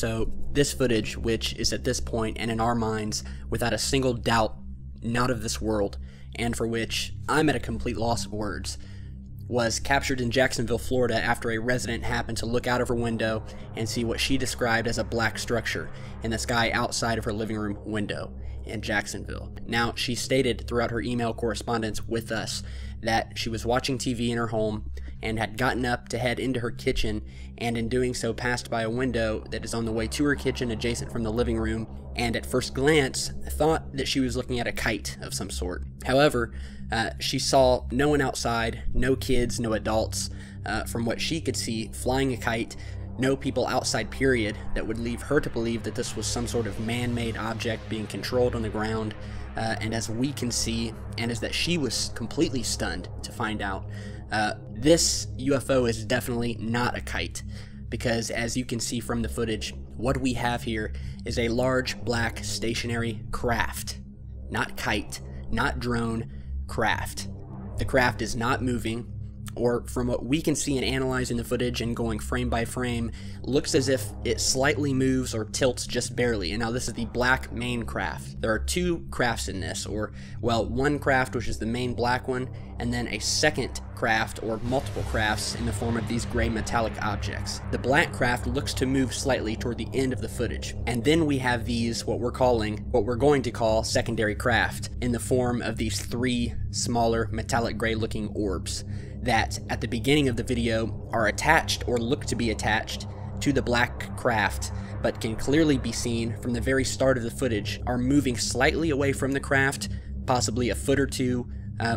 So this footage, which is at this point and in our minds without a single doubt not of this world, and for which I'm at a complete loss of words, was captured in Jacksonville, Florida after a resident happened to look out of her window and see what she described as a black structure in the sky outside of her living room window in Jacksonville. Now, she stated throughout her email correspondence with us that she was watching TV in her home and had gotten up to head into her kitchen, and in doing so passed by a window that is on the way to her kitchen adjacent from the living room, and at first glance thought that she was looking at a kite of some sort. However, she saw no one outside, no kids, no adults, from what she could see, flying a kite, no people outside, period, that would lead her to believe that this was some sort of man-made object being controlled on the ground. And as we can see, and as that she was completely stunned to find out, this UFO is definitely not a kite, because as you can see from the footage, what we have here is a large black stationary craft. Not kite, not drone, craft. The craft is not moving, or from what we can see in analyzing the footage and going frame by frame, looks as if it slightly moves or tilts just barely. And now this is the black main craft. There are two crafts in this, or, well, one craft which is the main black one, and then a second craft or multiple crafts in the form of these gray metallic objects. The black craft looks to move slightly toward the end of the footage. And then we have these, what we're going to call secondary craft, in the form of these three smaller metallic gray looking orbs that at the beginning of the video are attached or look to be attached to the black craft, but can clearly be seen from the very start of the footage are moving slightly away from the craft, possibly a foot or two.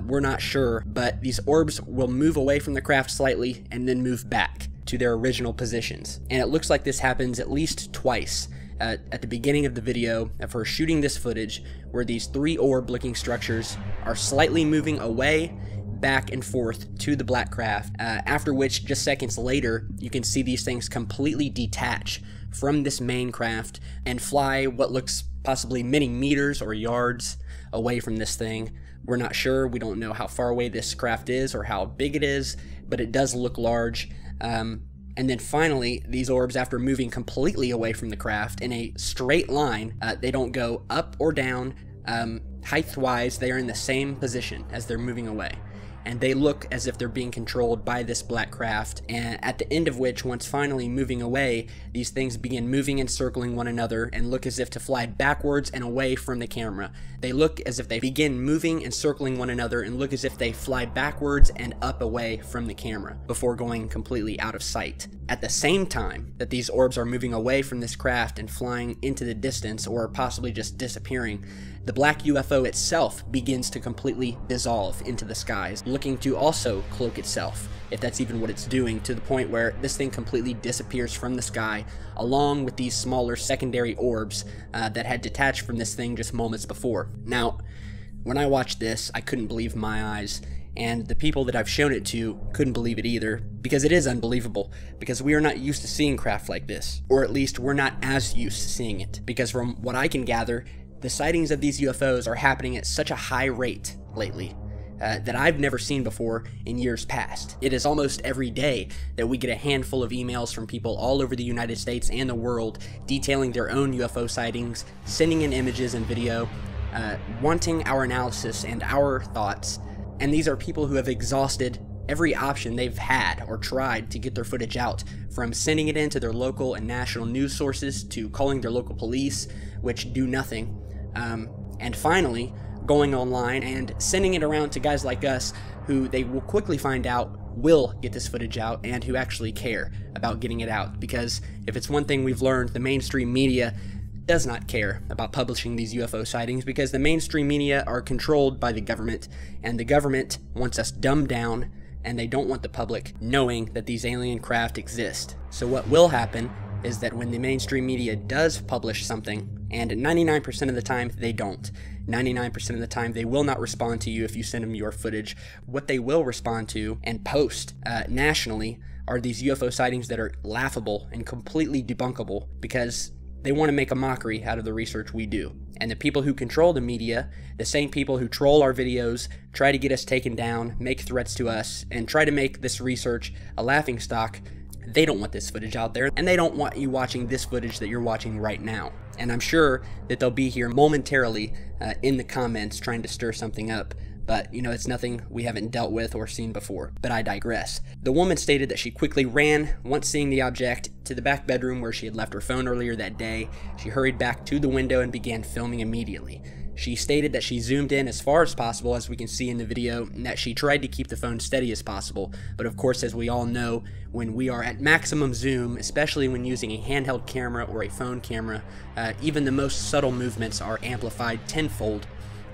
We're not sure, but these orbs will move away from the craft slightly and then move back to their original positions. And it looks like this happens at least twice at the beginning of the video of her shooting this footage, where these three orb-looking structures are slightly moving away, back and forth to the black craft, after which just seconds later you can see these things completely detach from this main craft and fly what looks possibly many meters or yards away from this thing. We're not sure, we don't know how far away this craft is or how big it is, but it does look large. And then finally, these orbs, after moving completely away from the craft in a straight line, they don't go up or down, height-wise, they are in the same position as they're moving away. And they look as if they're being controlled by this black craft, and at the end of which, once finally moving away, these things begin moving and circling one another and look as if to fly backwards and away from the camera. They look as if they begin moving and circling one another and look as if they fly backwards and up away from the camera before going completely out of sight. At the same time that these orbs are moving away from this craft and flying into the distance, or possibly just disappearing, the black UFO itself begins to completely dissolve into the skies, looking to also cloak itself, if that's even what it's doing, to the point where this thing completely disappears from the sky, along with these smaller secondary orbs that had detached from this thing just moments before. Now, when I watched this, I couldn't believe my eyes, and the people that I've shown it to couldn't believe it either, because it is unbelievable, because we are not used to seeing craft like this, or at least we're not as used to seeing it, because from what I can gather, the sightings of these UFOs are happening at such a high rate lately that I've never seen before in years past. It is almost every day that we get a handful of emails from people all over the United States and the world detailing their own UFO sightings, sending in images and video, wanting our analysis and our thoughts. And these are people who have exhausted every option they've had or tried to get their footage out, from sending it in to their local and national news sources to calling their local police, which do nothing. And finally, going online and sending it around to guys like us who they will quickly find out will get this footage out and who actually care about getting it out. Because if it's one thing we've learned, the mainstream media does not care about publishing these UFO sightings, because the mainstream media are controlled by the government, and the government wants us dumbed down, and they don't want the public knowing that these alien craft exist. So what will happen is that when the mainstream media does publish something, and 99% of the time they don't, 99% of the time they will not respond to you if you send them your footage. What they will respond to and post nationally are these UFO sightings that are laughable and completely debunkable, because they want to make a mockery out of the research we do. And the people who control the media, the same people who troll our videos, try to get us taken down, make threats to us, and try to make this research a laughingstock, They don't want this footage out there, and they don't want you watching this footage that you're watching right now. And I'm sure that they'll be here momentarily in the comments trying to stir something up. But, you know, it's nothing we haven't dealt with or seen before. But I digress. The woman stated that she quickly ran, once seeing the object, to the back bedroom where she had left her phone earlier that day. She hurried back to the window and began filming immediately. She stated that she zoomed in as far as possible, as we can see in the video, and that she tried to keep the phone steady as possible. But of course, as we all know, when we are at maximum zoom, especially when using a handheld camera or a phone camera, even the most subtle movements are amplified tenfold,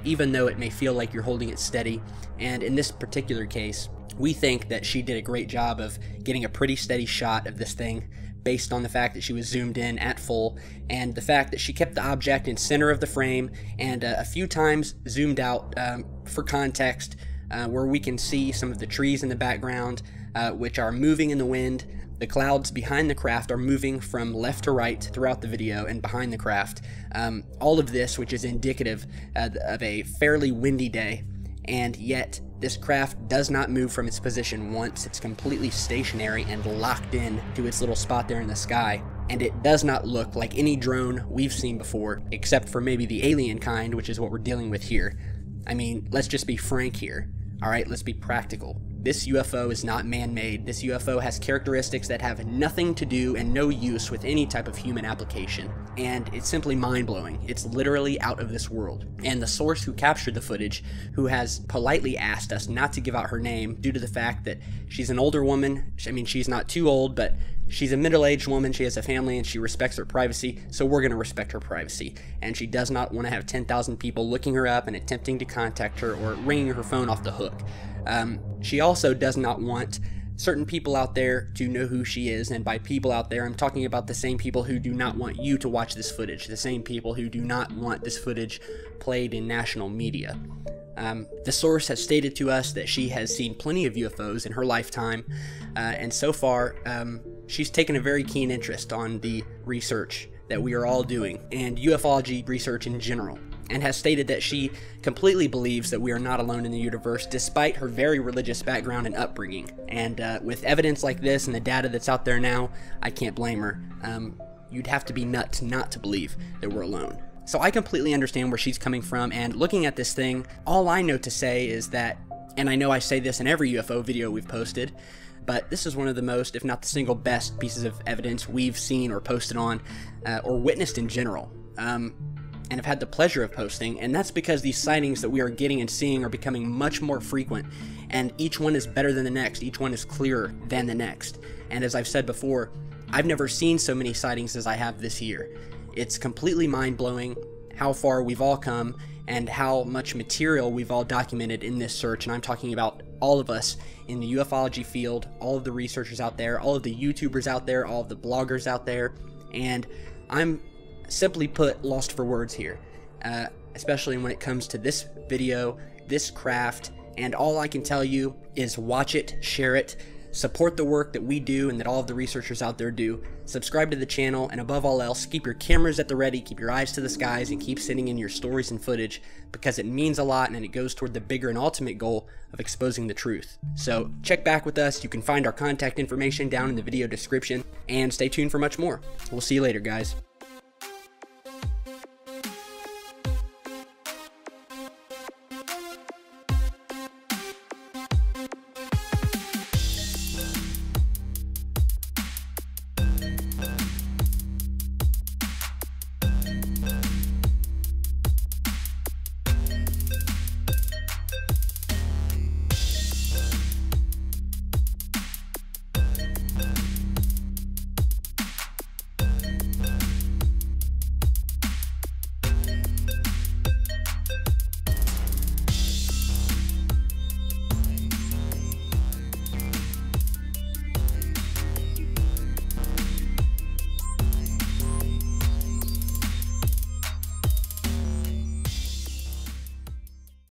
even though it may feel like you're holding it steady. And in this particular case, we think that she did a great job of getting a pretty steady shot of this thing, based on the fact that she was zoomed in at full, and the fact that she kept the object in center of the frame, and a few times zoomed out for context, where we can see some of the trees in the background, which are moving in the wind. The clouds behind the craft are moving from left to right throughout the video and behind the craft. All of this, which is indicative of a fairly windy day, and yet this craft does not move from its position once. It's completely stationary and locked in to its little spot there in the sky. And it does not look like any drone we've seen before, except for maybe the alien kind, which is what we're dealing with here. I mean, let's just be frank here. Alright, let's be practical. This UFO is not man-made. This UFO has characteristics that have nothing to do and no use with any type of human application. And it's simply mind-blowing. It's literally out of this world. And the source who captured the footage, who has politely asked us not to give out her name due to the fact that she's an older woman. I mean, she's not too old, but she's a middle-aged woman, she has a family, and she respects her privacy, so we're going to respect her privacy. And she does not want to have 10,000 people looking her up and attempting to contact her or ringing her phone off the hook. She also does not want certain people out there to know who she is, and by people out there, I'm talking about the same people who do not want you to watch this footage, the same people who do not want this footage played in national media. The source has stated to us that she has seen plenty of UFOs in her lifetime, and so far, she's taken a very keen interest on the research that we are all doing, and ufology research in general, and has stated that she completely believes that we are not alone in the universe, despite her very religious background and upbringing. And with evidence like this and the data that's out there now, I can't blame her. You'd have to be nuts not to believe that we're alone. So I completely understand where she's coming from, and looking at this thing, all I know to say is that, and I know I say this in every UFO video we've posted, but this is one of the most, if not the single best, pieces of evidence we've seen or posted on, or witnessed in general, and have had the pleasure of posting. And that's because these sightings that we are getting and seeing are becoming much more frequent, and each one is better than the next, each one is clearer than the next. And as I've said before, I've never seen so many sightings as I have this year. It's completely mind-blowing how far we've all come and how much material we've all documented in this search, and I'm talking about all of us in the ufology field, all of the researchers out there, all of the YouTubers out there, all of the bloggers out there, and I'm simply put lost for words here, especially when it comes to this video, this craft, and all I can tell you is watch it, share it, support the work that we do and that all of the researchers out there do, subscribe to the channel, and above all else, keep your cameras at the ready, keep your eyes to the skies, and keep sending in your stories and footage, because it means a lot and it goes toward the bigger and ultimate goal of exposing the truth. So check back with us. You can find our contact information down in the video description, and stay tuned for much more. We'll see you later, guys.